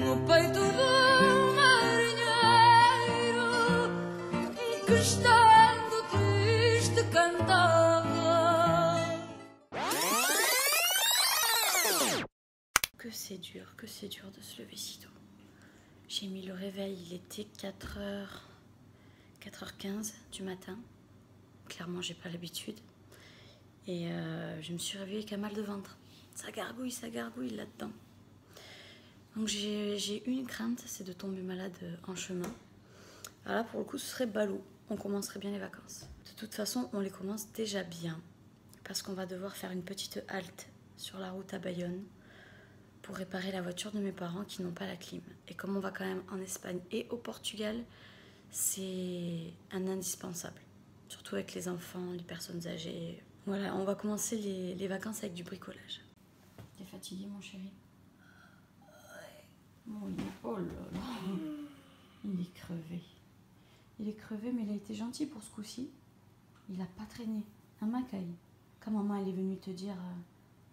no peito do marinheiro e que estando triste cantava. Que c'est dur de se lever si tôt. J'ai mis le réveil, il était 4h15 du matin. Clairement, j'ai pas l'habitude. Et je me suis réveillée avec un mal de ventre. Ça gargouille là-dedans. Donc j'ai une crainte, c'est de tomber malade en chemin. Alors là, pour le coup, ce serait ballot. On commencerait bien les vacances. De toute façon, on les commence déjà bien. Parce qu'on va devoir faire une petite halte sur la route à Bayonne pour réparer la voiture de mes parents qui n'ont pas la clim. Et comme on va quand même en Espagne et au Portugal, c'est un indispensable. Surtout avec les enfants, les personnes âgées. Voilà, on va commencer les vacances avec du bricolage. T'es fatigué, mon chéri? Oh, oh là là, il est crevé. Il est crevé, mais il a été gentil pour ce coup-ci. Il a pas traîné. Un macaille. Quand maman elle est venue te dire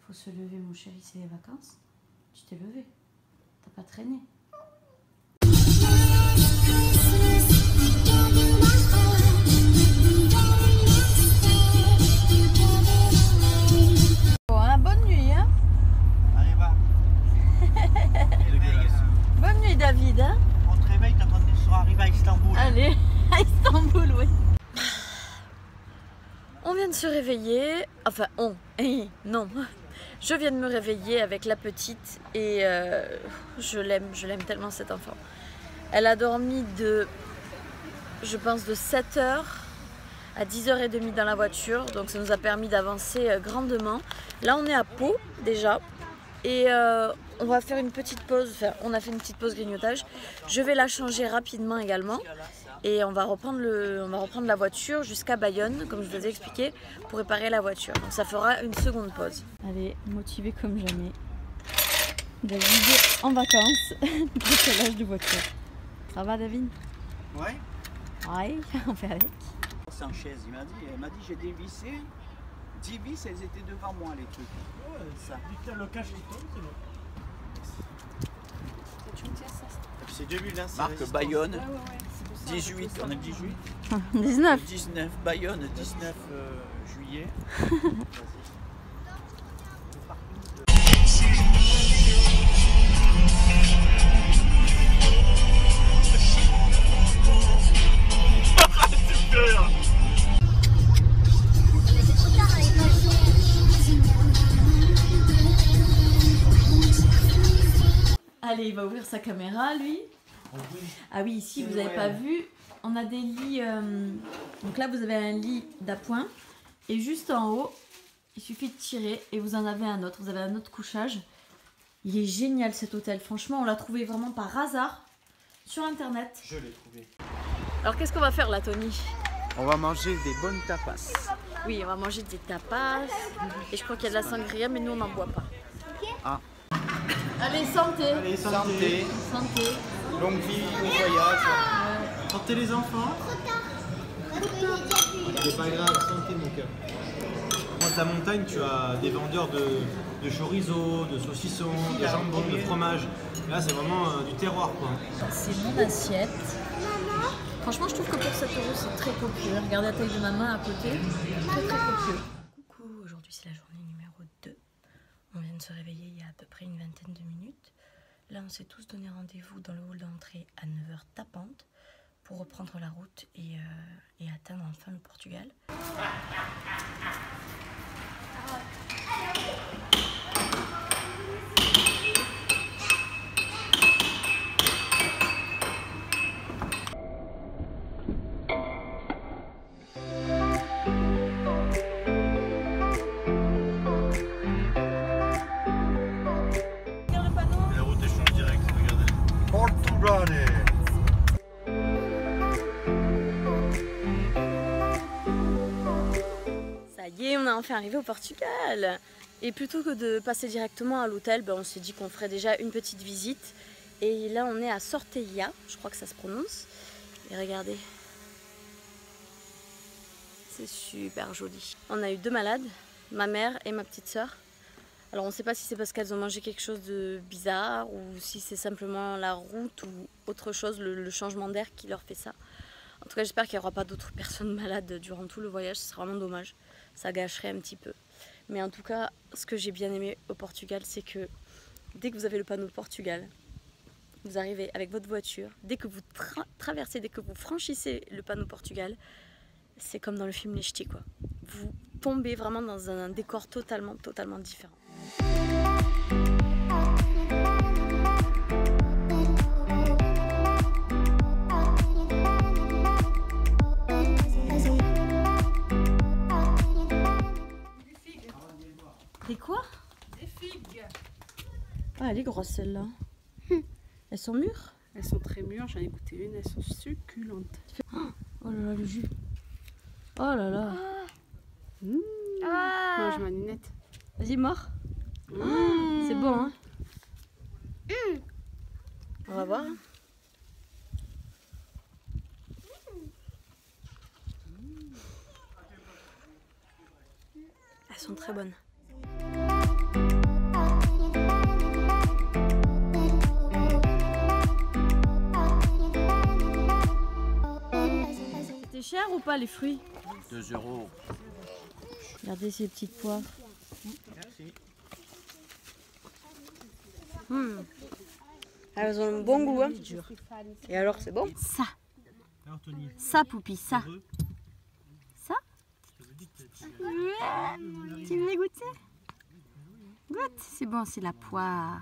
faut se lever, mon chéri, c'est les vacances, tu t'es levé. T'as pas traîné. Bonne nuit, hein. Allez, va. Bonne nuit, David, hein. On te réveille quand on sera arrivé à Istanbul. Allez, à Istanbul, oui. On vient de se réveiller, enfin non, je viens de me réveiller avec la petite et je l'aime tellement cet enfant. Elle a dormi je pense de 7h à 10h30 dans la voiture, donc ça nous a permis d'avancer grandement. Là on est à Pau déjà et on va faire une petite pause, enfin on a fait une petite pause grignotage. Je vais la changer rapidement également. Et on va reprendre la voiture jusqu'à Bayonne, comme je vous ai expliqué, pour réparer la voiture. Donc ça fera une seconde pause. Allez, motivé comme jamais. David en vacances, bricolage de voiture. Ça va, David? Ouais. Ouais, on fait avec. C'est en chaise, elle m'a dit j'ai dévissé. 10 vis, elles étaient devant moi, les trucs. Ouais, ça. Le cache qui tombe, c'est bon. C'est 2000, marque Bayonne. Ouais. 18, on est le 18 19. 19, Bayonne, 19 juillet. Allez, il va ouvrir sa caméra, lui. Ah oui, ici, vous n'avez pas vu, on a des lits... donc là, vous avez un lit d'appoint. Et juste en haut, il suffit de tirer et vous en avez un autre. Vous avez un autre couchage. Il est génial, cet hôtel. Franchement, on l'a trouvé vraiment par hasard sur Internet. Je l'ai trouvé. Alors, qu'est-ce qu'on va faire là, Tony? On va manger des bonnes tapas. Oui, on va manger des tapas. Et je crois qu'il y a de la sangria, mais nous, on n'en boit pas. Ah. Allez, santé. Allez, santé. Santé. Longue vie, bon voyage. Santé les enfants. C'est pas grave, santé mon cœur. Moi de la montagne, tu as des vendeurs de chorizo, de saucissons, de jambon, de fromage. Là c'est vraiment du terroir quoi. C'est mon assiette. Franchement je trouve que pour 7 € c'est très copieux. Regardez la taille de ma main à côté. Très copieux. Coucou, aujourd'hui c'est la journée numéro 2. On vient de se réveiller il y a à peu près une vingtaine de minutes. Là, on s'est tous donné rendez-vous dans le hall d'entrée à 9h tapante pour reprendre la route et atteindre enfin le Portugal. Ça y est, on est enfin arrivé au Portugal. Et plutôt que de passer directement à l'hôtel, on s'est dit qu'on ferait déjà une petite visite. Et là, on est à Sorteia, je crois que ça se prononce. Et regardez, c'est super joli. On a eu 2 malades, ma mère et ma petite soeur. Alors on ne sait pas si c'est parce qu'elles ont mangé quelque chose de bizarre ou si c'est simplement la route ou autre chose, le changement d'air qui leur fait ça. En tout cas j'espère qu'il n'y aura pas d'autres personnes malades durant tout le voyage, ce serait vraiment dommage, ça gâcherait un petit peu. Mais en tout cas ce que j'ai bien aimé au Portugal c'est que dès que vous avez le panneau Portugal, vous arrivez avec votre voiture, dès que vous traversez, dès que vous franchissez le panneau Portugal, c'est comme dans le film Les Ch'tis quoi. Vous tombez vraiment dans un décor totalement différent. Des quoi? Des figues. Ah, elle est grosse celle-là. Elles sont mûres? Elles sont très mûres, j'en ai goûté une, elles sont succulentes. Oh là là, le jus. Oh là là. Mange ma ninette. Vas-y, mors. C'est bon, hein? On va voir. Elles sont très bonnes. C'était cher ou pas les fruits? 2 €. Regardez ces petites poires. Elles ont un bon goût. Hein. Et alors, c'est bon? Ça. Ça, Poupi, ça. Ça? Tu veux goûter? Goûte, c'est bon, c'est la poire.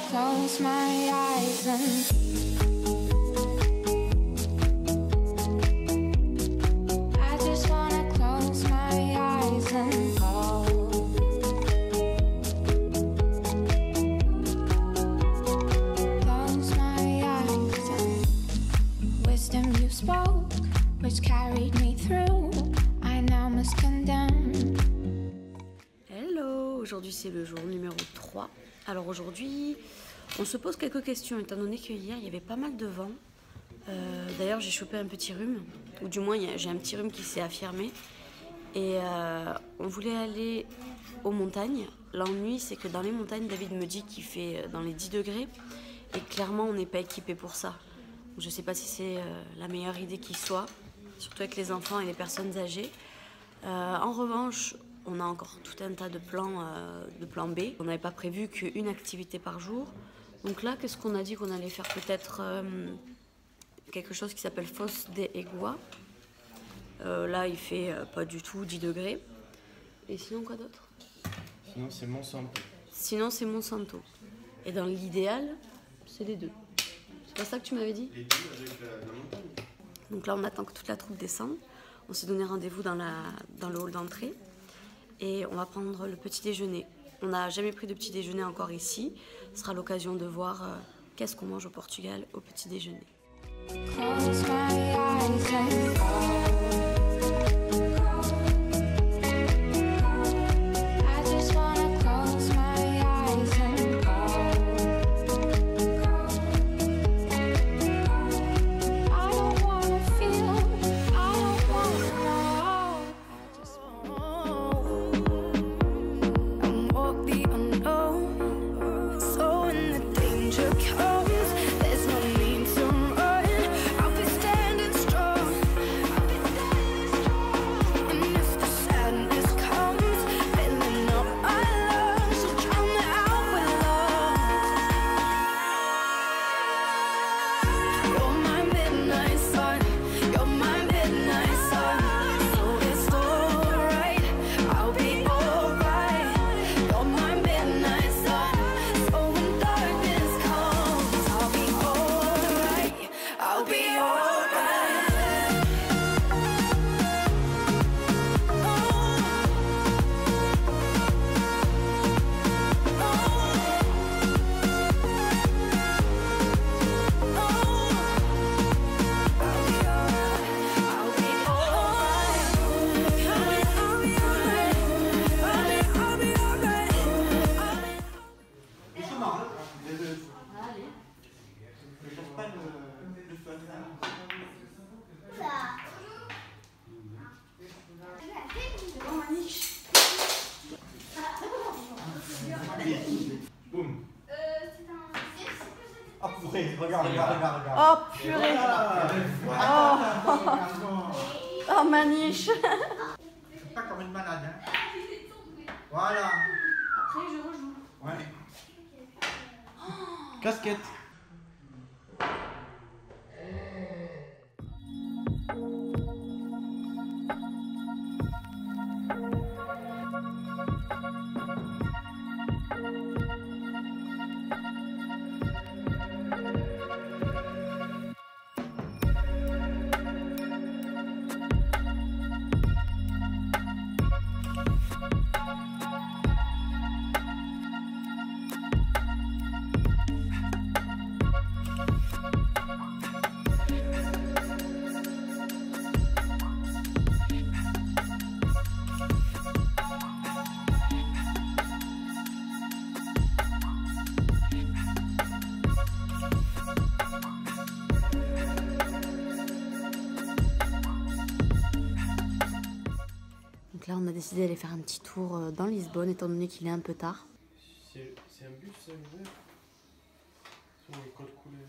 Close my eyes and I just wanna close my eyes and go. Close my eyes and wisdom you spoke, which carried me through. I now must condemn. Hello, aujourd'hui c'est le jour numéro 3. Alors aujourd'hui, on se pose quelques questions étant donné que hier il y avait pas mal de vent. D'ailleurs j'ai chopé un petit rhume, ou du moins j'ai un petit rhume qui s'est affirmé. Et on voulait aller aux montagnes. L'ennui c'est que dans les montagnes, David me dit qu'il fait dans les 10 degrés. Et clairement on n'est pas équipé pour ça. Donc, je sais pas si c'est la meilleure idée qui soit, surtout avec les enfants et les personnes âgées. En revanche, on a encore tout un tas de plans B. On n'avait pas prévu qu'une activité par jour. Donc là, qu'est-ce qu'on a dit qu'on allait faire? Peut-être quelque chose qui s'appelle Foz de Iguá. Là, il fait pas du tout 10 degrés. Et sinon, quoi d'autre? Sinon, c'est Monsanto. Sinon, c'est Monsanto. Et dans l'idéal, c'est les deux. C'est pas ça que tu m'avais dit? Les deux avec la montagne. Donc là, on attend que toute la troupe descende. On s'est donné rendez-vous dans le hall d'entrée. Et on va prendre le petit déjeuner. On n'a jamais pris de petit déjeuner encore ici. Ce sera l'occasion de voir qu'est-ce qu'on mange au Portugal au petit déjeuner. Close my eyes and go. I just wanna close my eyes and go. I don't wanna feel, I don't wanna know. I just and walk the unknown. So when the danger comes, there's no need to run. I'll be standing strong. I'll be Regarde, regarde, regarde. Oh purée. Oh maniche. Pas comme une malade, hein. Voilà. Après je rejoue. Ouais. Casquette. Donc là, on a décidé d'aller faire un petit tour dans Lisbonne, étant donné qu'il est un peu tard. C'est un bus, ça, ouvert. Sur le code couleur.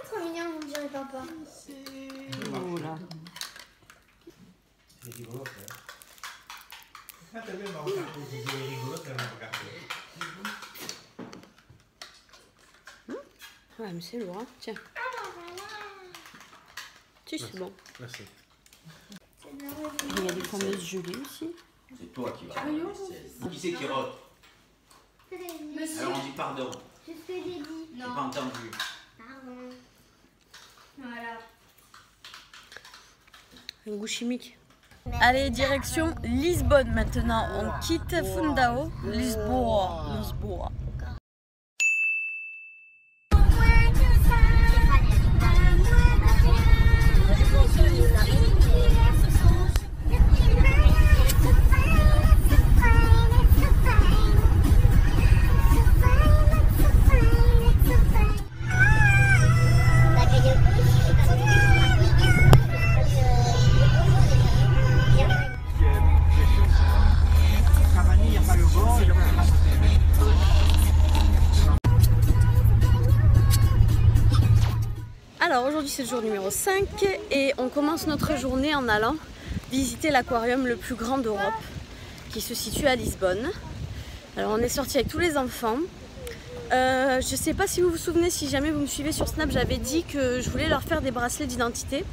Trop mignon, on dirait papa. Oh là. C'est rigolo, ça. Ah, t'as vu, elle m'a regardé. C'est rigolo, elle m'a regardé. Ouais, mais c'est lourd, hein. Tiens. Si, c'est bon. Merci. Il y a des fameuses gelées aussi. C'est toi qui vas. Qui c'est qui rote? Alors on dit pardon. C'est ce que j'ai dit. J'ai pas entendu. Pardon. Voilà. Un goût chimique. Allez, direction Lisbonne maintenant. On quitte Fundão. Lisboa. Lisboa. Alors aujourd'hui c'est le jour numéro 5 et on commence notre journée en allant visiter l'aquarium le plus grand d'Europe qui se situe à Lisbonne. Alors on est sorti avec tous les enfants. Je sais pas si vous vous souvenez, si jamais vous me suivez sur Snap, j'avais dit que je voulais leur faire des bracelets d'identité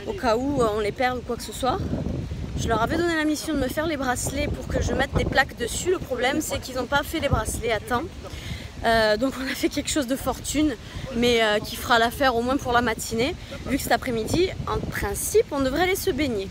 au cas où on les perd ou quoi que ce soit. Je leur avais donné la mission de me faire les bracelets pour que je mette des plaques dessus. Le problème c'est qu'ils n'ont pas fait les bracelets à temps. Donc on a fait quelque chose de fortune, mais qui fera l'affaire au moins pour la matinée, vu que cet après-midi, en principe, on devrait aller se baigner.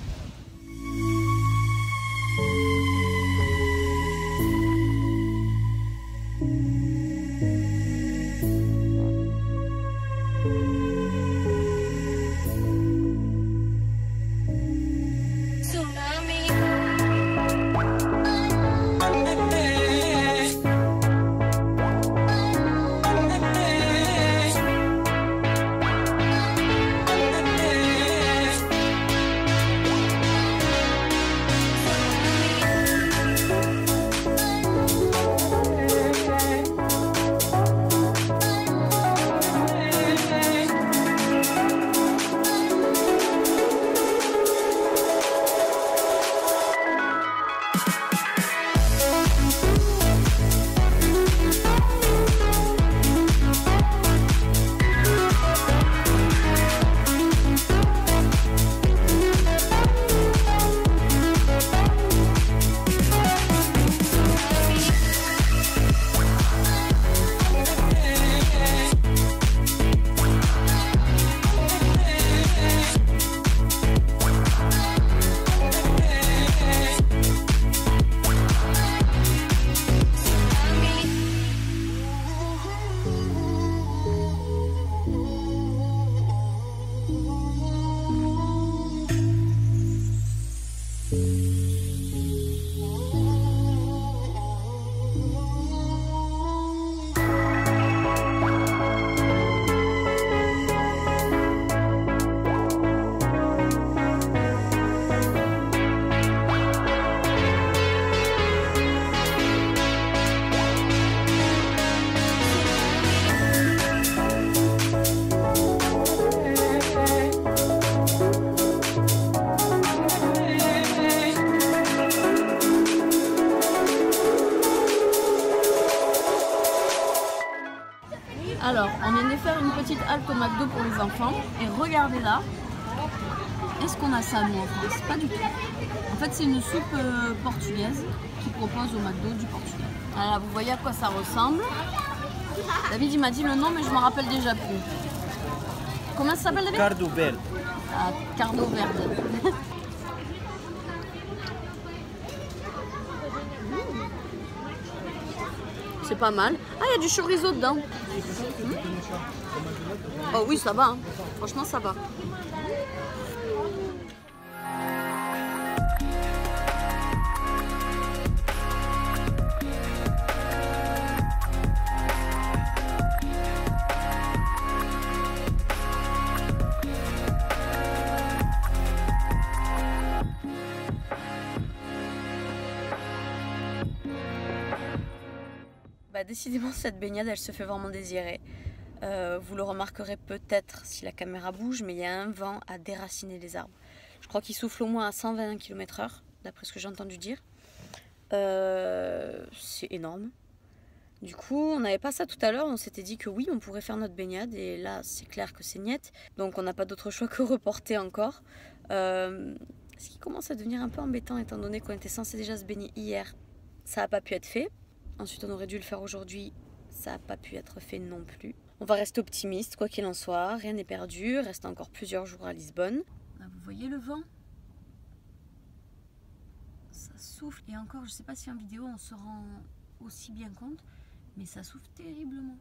enfants. Et regardez là. Est-ce qu'on a ça nous en France? Pas du tout. En fait c'est une soupe portugaise qu'ils proposent au McDo du Portugal. Alors vous voyez à quoi ça ressemble. David il m'a dit le nom mais je m'en rappelle déjà plus. Comment ça s'appelle David? Cardo verde. Ah, cardo verde. C'est pas mal. Ah il y a du chorizo dedans. Oh oui ça va, hein. Franchement ça va. Bah, décidément cette baignade elle se fait vraiment désirer. Vous le remarquerez peut-être si la caméra bouge, mais il y a un vent à déraciner les arbres. Je crois qu'il souffle au moins à 120 km/h, d'après ce que j'ai entendu dire. C'est énorme. Du coup, on n'avait pas ça tout à l'heure, on s'était dit que oui, on pourrait faire notre baignade, et là c'est clair que c'est niet, donc on n'a pas d'autre choix que reporter encore. Ce qui commence à devenir un peu embêtant étant donné qu'on était censé déjà se baigner hier. Ça n'a pas pu être fait. Ensuite, on aurait dû le faire aujourd'hui. Ça n'a pas pu être fait non plus. On va rester optimiste, quoi qu'il en soit. Rien n'est perdu. Il reste encore plusieurs jours à Lisbonne. Là, vous voyez le vent? Ça souffle. Et encore, je ne sais pas si en vidéo, on se rend aussi bien compte. Mais ça souffle terriblement.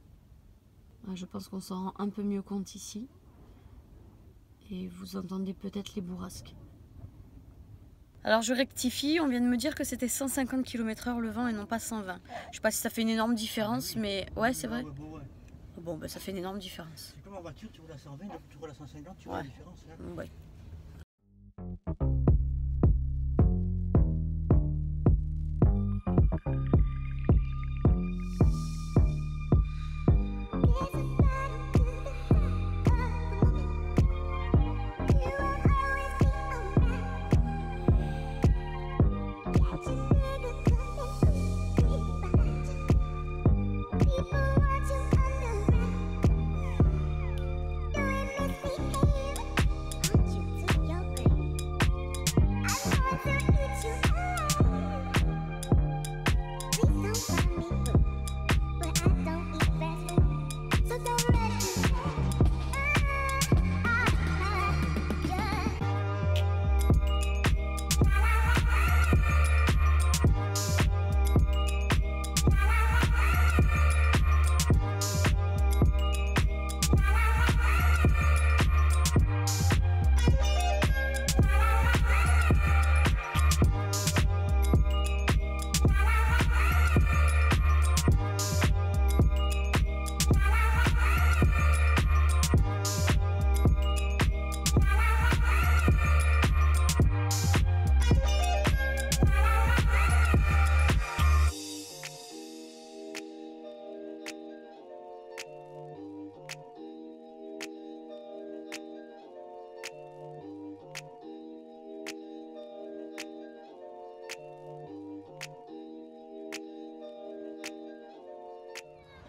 Je pense qu'on s'en rend un peu mieux compte ici. Et vous entendez peut-être les bourrasques. Alors je rectifie, on vient de me dire que c'était 150 km/h le vent et non pas 120. Je sais pas si ça fait une énorme différence, mais ouais c'est vrai. Bon bah ça fait une énorme différence. C'est comme en voiture, tu roules à 120, tu roules à 150, tu vois la différence. Hein. Ouais.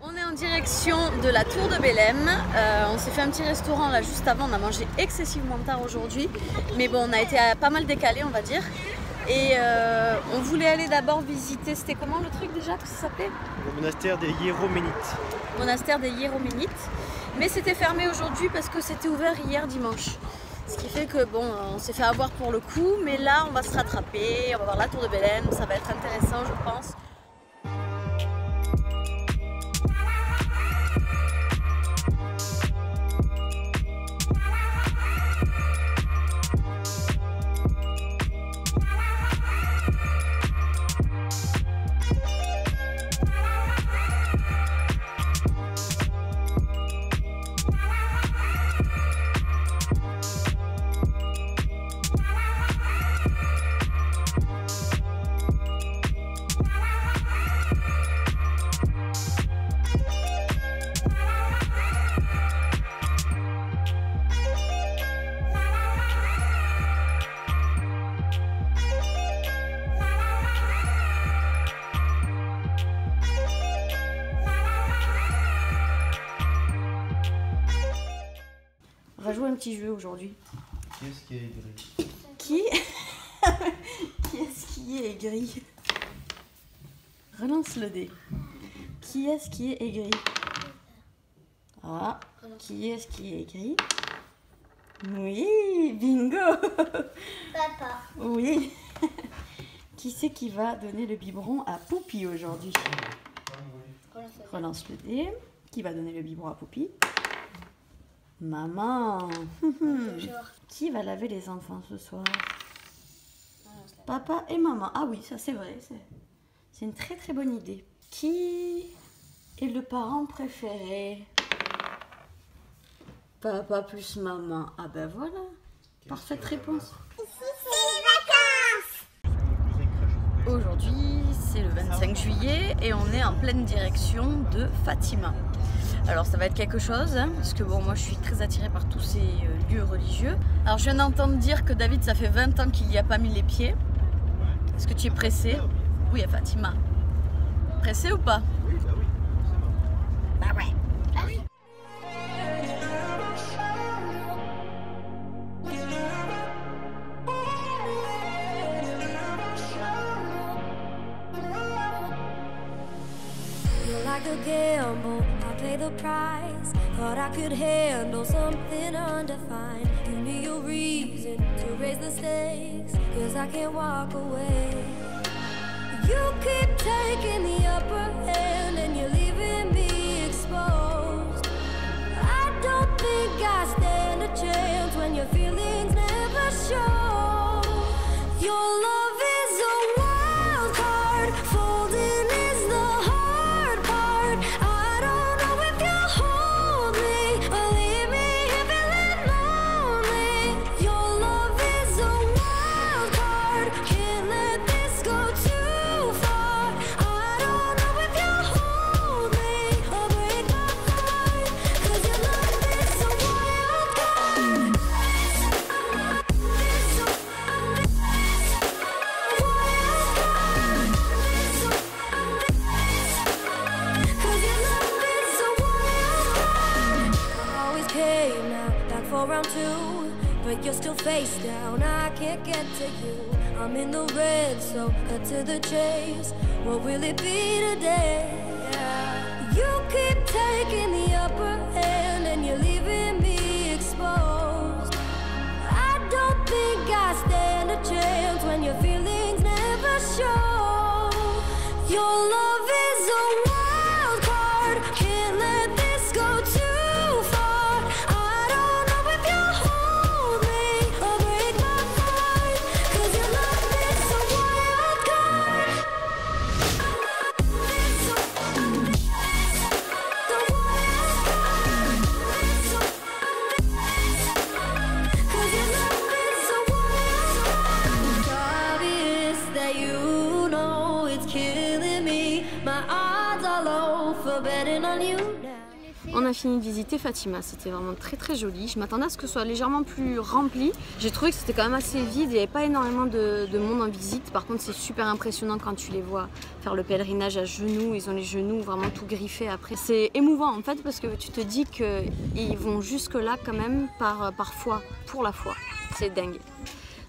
On est en direction de la Tour de Belém. On s'est fait un petit restaurant là juste avant. On a mangé excessivement tard aujourd'hui. Mais bon, on a été pas mal décalé, on va dire. Et on voulait aller d'abord visiter, c'était comment le truc déjà que ça s'appelait? Le monastère des Hieroménites. Monastère des Hieroménites. Mais c'était fermé aujourd'hui parce que c'était ouvert hier dimanche. Ce qui fait que bon, on s'est fait avoir pour le coup. Mais là, on va se rattraper. On va voir la Tour de Belém. Ça va être intéressant, je pense. un petit jeu aujourd'hui. Qui est-ce qui est aigri? Qui Qui est-ce qui est aigri? Relance le dé. Qui est-ce qui est aigri? Ah, qui est-ce qui est aigri? Oui, bingo. Papa. Oui. Qui c'est qui va donner le biberon à Poupie aujourd'hui? Relance le dé. Qui va donner le biberon à Poupie? Maman. Qui va laver les enfants ce soir? Papa et maman. Ah oui, ça c'est vrai. C'est une très très bonne idée. Qui est le parent préféré? Papa plus maman. Ah ben voilà. Parfaite réponse. Aujourd'hui, c'est le 25 juillet et on est en pleine direction de Fatima. Alors ça va être quelque chose, hein, parce que bon, moi je suis très attirée par tous ces lieux religieux. Alors je viens d'entendre dire que David, ça fait 20 ans qu'il n'y a pas mis les pieds. Est-ce que tu es pressé? Oui, à Fatima. Pressé ou pas? Oui, bah oui, forcément. Bah ouais. Like a gamble, I pay the price. Thought I could handle something undefined. Give me a reason to raise the stakes, 'cause I can't walk away. You keep taking the upper hand and you're leaving me exposed. I don't think I stand a chance when your feelings never show. Your love is a wild card, folding is the hard part. I don't know if you'll hold me or leave me here feeling lonely. Your love is a wild card, can't let this go too far. I don't know if you'll hold me or break my heart, 'cause your love is a wild card. For round two, but you're still face down. I can't get to you. I'm in the red, so cut to the chase. What will it be today? You keep taking the upper hand and you're leaving me exposed. I don't think I stand a chance when your feelings never show. Your love is a wild card, can't let this go too far. I don't know if you'll hold me or break my heart, 'cause your love is a wild card. The wild card. 'Cause your love is a wild card. It's obvious that you know it's killing me. My odds are low for betting on you now. On a fini de visiter Fatima, c'était vraiment très très joli. Je m'attendais à ce que ce soit légèrement plus rempli. J'ai trouvé que c'était quand même assez vide, il n'y avait pas énormément de monde en visite. Par contre c'est super impressionnant quand tu les vois faire le pèlerinage à genoux. Ils ont les genoux vraiment tout griffés après. C'est émouvant en fait parce que tu te dis qu'ils vont jusque là quand même par foi, pour la foi. C'est dingue.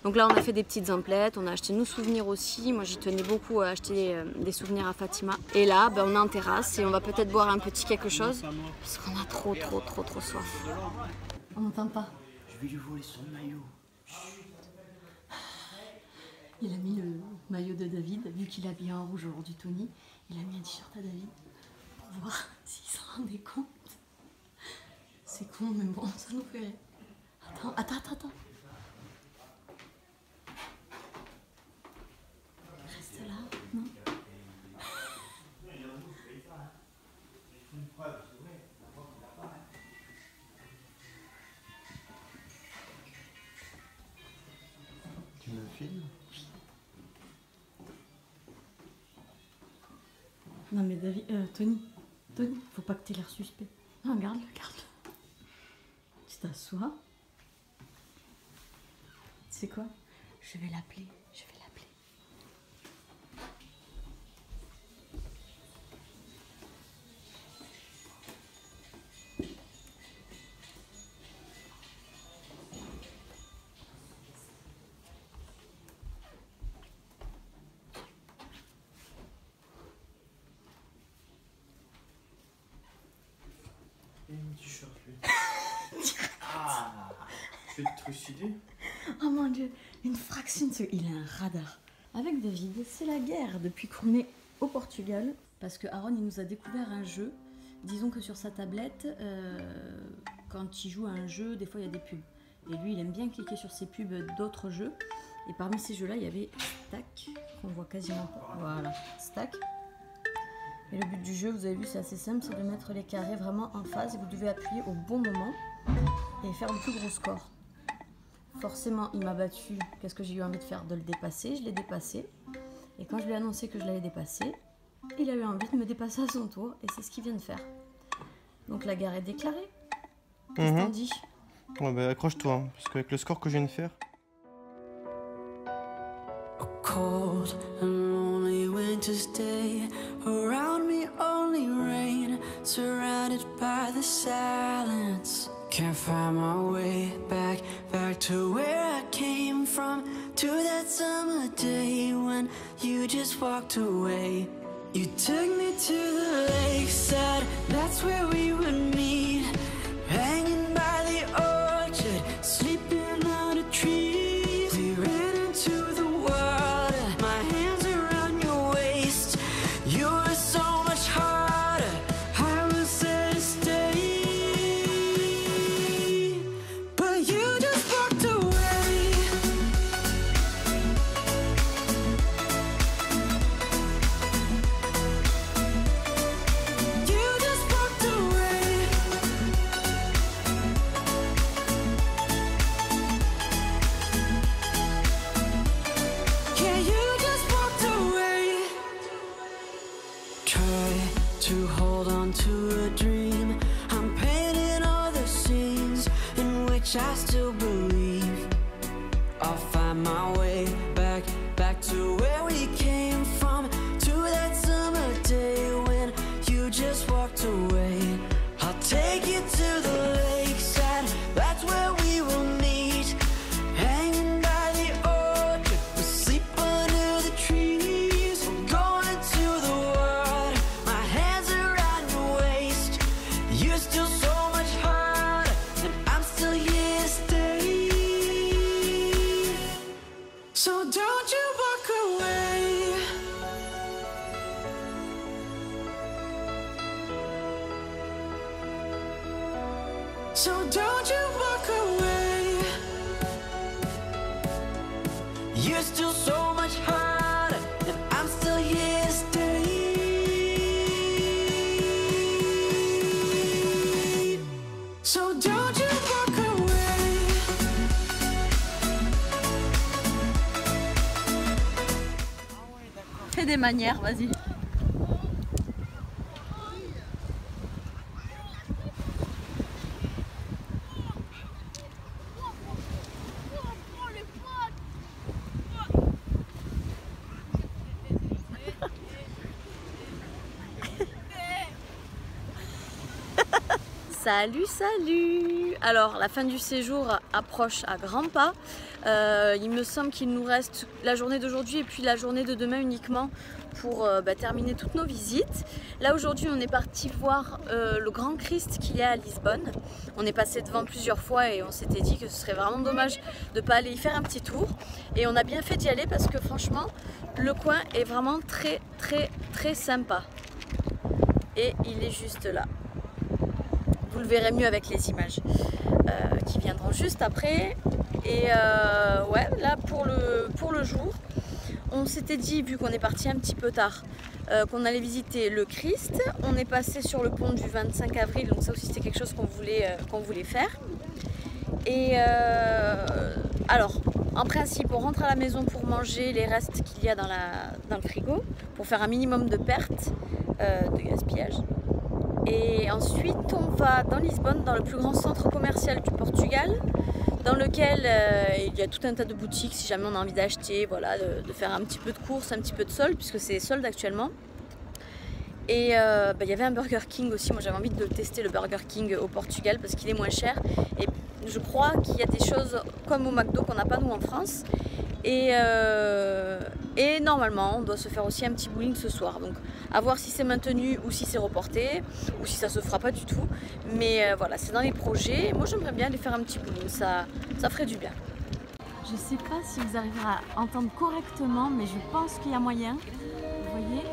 Donc là on a fait des petites emplettes, on a acheté nos souvenirs aussi. Moi j'y tenais beaucoup à acheter des souvenirs à Fatima. Et là on est en terrasse et on va peut-être boire un petit quelque chose parce qu'on a trop soif. On n'entend pas. Je vais lui voler son maillot. Il a mis le maillot de David, vu qu'il a bien en rouge aujourd'hui Tony. Il a mis un t-shirt à David pour voir s'il s'en rendait compte. C'est con mais bon ça nous fait rire. Attends. Reste là, non? Tu me filmes? Non mais David, Tony, faut pas que t'aies l'air suspect. Non, regarde-le. Tu t'assois. Tu sais quoi? Je vais l'appeler. fais te trucider. Oh mon dieu, une fraction de seconde. Il a un radar. Avec David, c'est la guerre depuis qu'on est au Portugal. Parce que Aaron, il nous a découvert un jeu. Disons que sur sa tablette, quand il joue à un jeu, des fois il y a des pubs. Et lui, il aime bien cliquer sur ces pubs d'autres jeux. Et parmi ces jeux-là, il y avait Stack, qu'on voit quasiment pas. Voilà, Stack. Et le but du jeu, vous avez vu, c'est assez simple, c'est de mettre les carrés vraiment en phase. Et vous devez appuyer au bon moment et faire le plus gros score. Forcément, il m'a battu. Qu'est-ce que j'ai eu envie de faire? De le dépasser. Je l'ai dépassé. Et quand je lui ai annoncé que je l'avais dépassé, il a eu envie de me dépasser à son tour. Et c'est ce qu'il vient de faire. Donc la guerre est déclarée. Qu'est-ce que t'en dis? Ouais, bah accroche-toi, hein, parce qu'avec le score que je viens de faire... A cold and lonely winter's day. Around me only rain, surrounded by the silence. Can't find my way back to where I came from. To that summer day when you just walked away. You took me to the lakeside, that's where we would meet. Hanging by the orchard, sleeping under trees. We ran into the water, my hands around your waist. You were so much harder, I was there to stay. But you just walked away. You just walked away. Yeah, you just walked away. Try to hold on to a dream. I'm painting all the scenes in which I still believe. I'll find my way back to where we came from. To that summer day when you just walked away. I'll take you to the lakeside, that's where we will meet. Hanging by the orchard, we'll sleep under the trees. I'm going to the water, my hands around your waist. You're still so much harder, and I'm still here to stay. So don't you walk away. So don't you walk away. You're still so much harder, and I'm still here to stay. So don't you walk away. Fais des manières, vas-y. Salut, salut! Alors, la fin du séjour approche à grands pas. Il me semble qu'il nous reste la journée d'aujourd'hui et puis la journée de demain uniquement pour terminer toutes nos visites. Là, aujourd'hui, on est parti voir le Grand Christ qu'il y a à Lisbonne. On est passé devant plusieurs fois et on s'était dit que ce serait vraiment dommage de ne pas aller y faire un petit tour. Et on a bien fait d'y aller parce que franchement, le coin est vraiment très sympa. Et il est juste là. Vous le verrez mieux avec les images qui viendront juste après. Et ouais, là pour le jour, on s'était dit, vu qu'on est parti un petit peu tard, qu'on allait visiter le Christ. On est passé sur le pont du 25 avril, donc ça aussi c'était quelque chose qu'on voulait faire. Et alors, en principe, on rentre à la maison pour manger les restes qu'il y a dans le frigo, pour faire un minimum de pertes, de gaspillage. Et ensuite, on va dans Lisbonne, dans le plus grand centre commercial du Portugal, dans lequel il y a tout un tas de boutiques si jamais on a envie d'acheter, voilà, de faire un petit peu de courses, un petit peu de soldes, puisque c'est soldes actuellement. Et il y avait un Burger King aussi. Moi j'avais envie de tester le Burger King au Portugal parce qu'il est moins cher. Et je crois qu'il y a des choses comme au McDo qu'on n'a pas nous en France. Et normalement, on doit se faire aussi un petit bowling ce soir. Donc, à voir si c'est maintenu ou si c'est reporté, ou si ça se fera pas du tout. Mais voilà, c'est dans les projets. Moi, j'aimerais bien aller faire un petit bowling, ça ferait du bien. Je sais pas si vous arriverez à entendre correctement, mais je pense qu'il y a moyen. Vous voyez,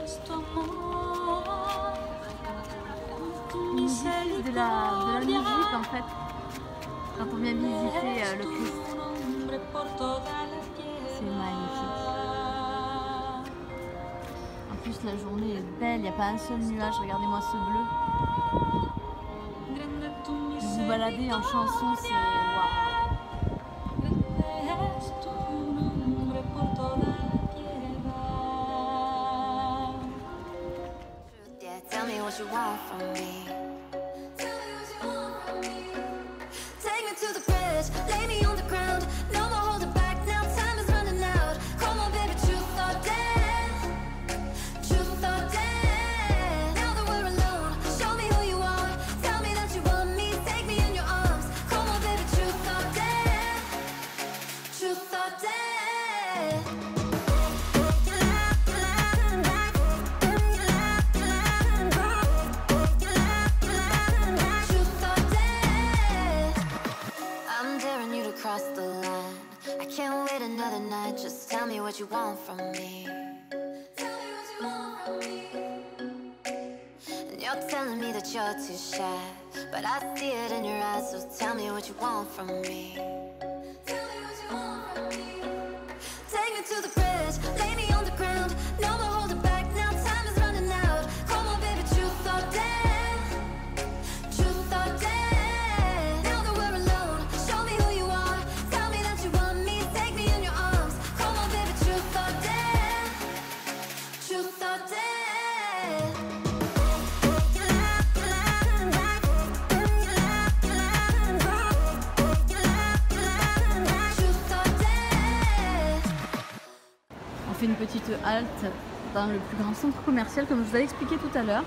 ils diffusent de la musique en fait quand on vient visiter le Christ. C'est magnifique. En plus la journée est belle, il n'y a pas un seul nuage, regardez-moi ce bleu. Vous balader en chanson, c'est waouh. Tell me what you want from me. Take me to the bridge, lay me on the ground. No more holding back, now time is running out. Come on, baby, truth or dare. Truth or dare. Now that we're alone, show me who you are. Tell me that you want me, take me in your arms. Come on, baby, truth or dare. Truth or dare. Cross the line. I can't wait another night. Just tell me what you want from me. Tell me what you want from me. And you're telling me that you're too shy, but I see it in your eyes. So tell me what you want from me. Tell me what you want from me. Take me to the bridge, lay me on the ground. No more holding back. Now time is running out. Come on, baby, truth or dare. Truth or dare. Now that we're alone, show me who you are. On fait une petite halte dans le plus grand centre commercial comme je vous avais expliqué tout à l'heure.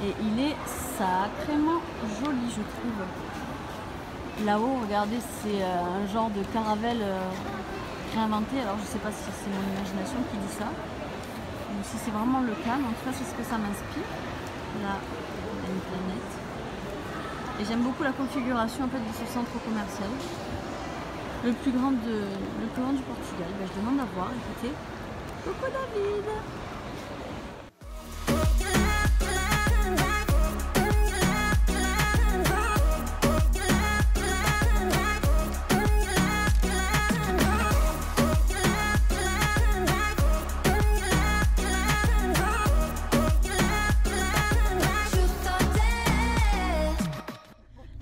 Et il est sacrément joli, je trouve. Là-haut, regardez, c'est un genre de caravelle réinventé. Alors je sais pas si c'est mon imagination qui dit ça ou si c'est vraiment le cas, mais en tout cas c'est ce que ça m'inspire. Là, il y a une planète. Et j'aime beaucoup la configuration en fait de ce centre commercial. Le plus grand du Portugal. Ben, je demande à voir, écoutez. Coucou David!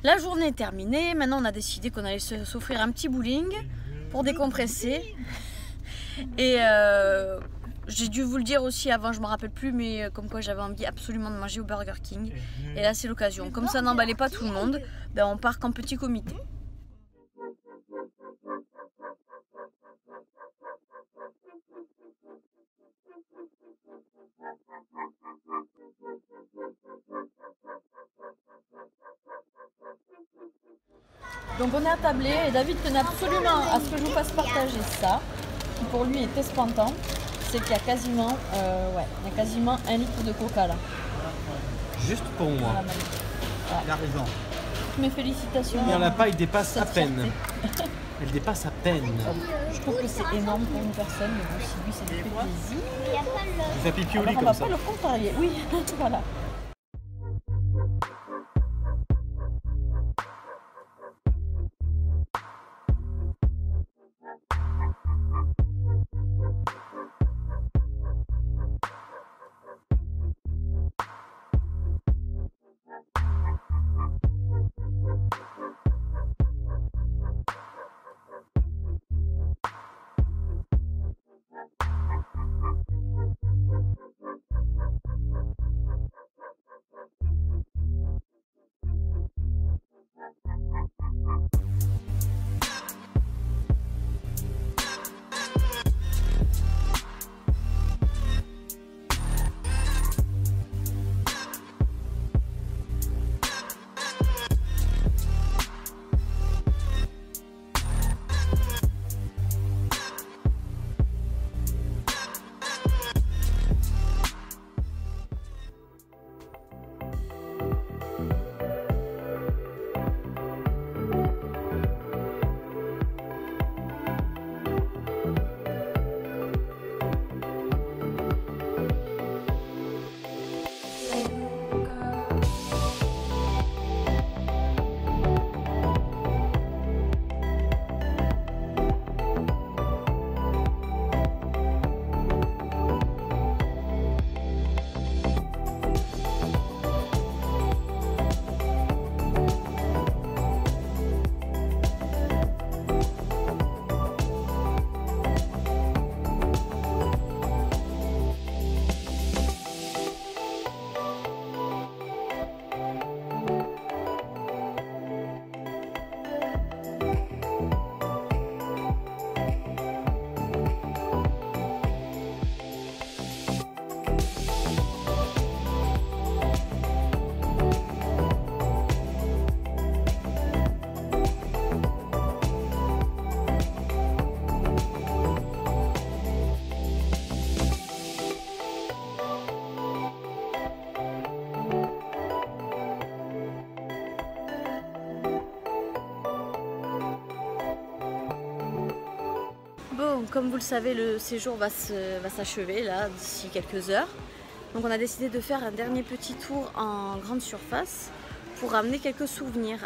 La journée est terminée, maintenant on a décidé qu'on allait s'offrir un petit bowling pour décompresser. Et j'ai dû vous le dire aussi avant, je me rappelle plus, mais comme quoi j'avais envie absolument de manger au Burger King. Et là c'est l'occasion. Comme ça n'emballait pas tout le monde, ben on part qu'en petit comité. Donc on est attablé et David tenait absolument à ce que je vous fasse partager ça, qui pour lui est espantant. C'est qu'il y a quasiment, il y a quasiment 1 litre de coca là. Juste pour moi. Voilà. Il a raison. Mes félicitations. Et la paille dépasse à Cette peine. fierté. Elle dépasse à peine. Je trouve que c'est énorme pour une personne, mais bon, si lui ça lui fait plaisir. Tu fais pipi au lit Alors, on comme va ça. pas le comparer, oui, voilà. donc comme vous le savez, le séjour va s'achever là d'ici quelques heures. Donc on a décidé de faire un dernier petit tour en grande surface pour ramener quelques souvenirs.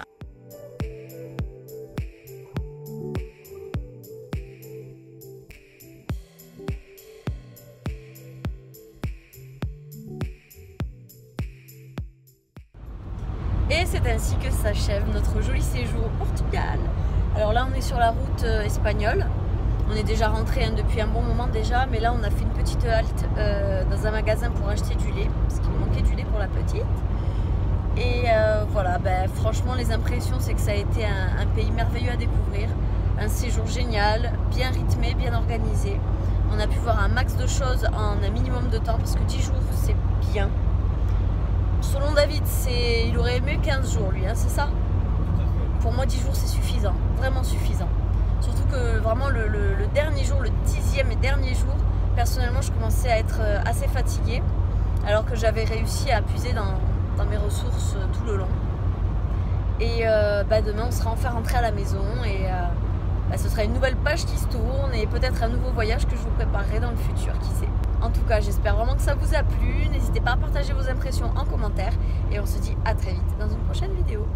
Et c'est ainsi que s'achève notre joli séjour au Portugal. Alors là on est sur la route espagnole. On est déjà rentré depuis un bon moment déjà, mais là on a fait une petite halte dans un magasin pour acheter du lait, parce qu'il manquait du lait pour la petite. Et voilà, franchement les impressions c'est que ça a été un pays merveilleux à découvrir, un séjour génial, bien rythmé, bien organisé. On a pu voir un max de choses en un minimum de temps, parce que 10 jours c'est bien. Selon David, il aurait aimé 15 jours lui, hein, c'est ça? Pour moi 10 jours c'est suffisant, vraiment suffisant. Surtout que vraiment le dernier jour, le 10e et dernier jour, personnellement je commençais à être assez fatiguée, alors que j'avais réussi à puiser dans mes ressources tout le long. Et demain on sera enfin rentré à la maison et ce sera une nouvelle page qui se tourne et peut-être un nouveau voyage que je vous préparerai dans le futur, qui sait. En tout cas, j'espère vraiment que ça vous a plu. N'hésitez pas à partager vos impressions en commentaire et on se dit à très vite dans une prochaine vidéo.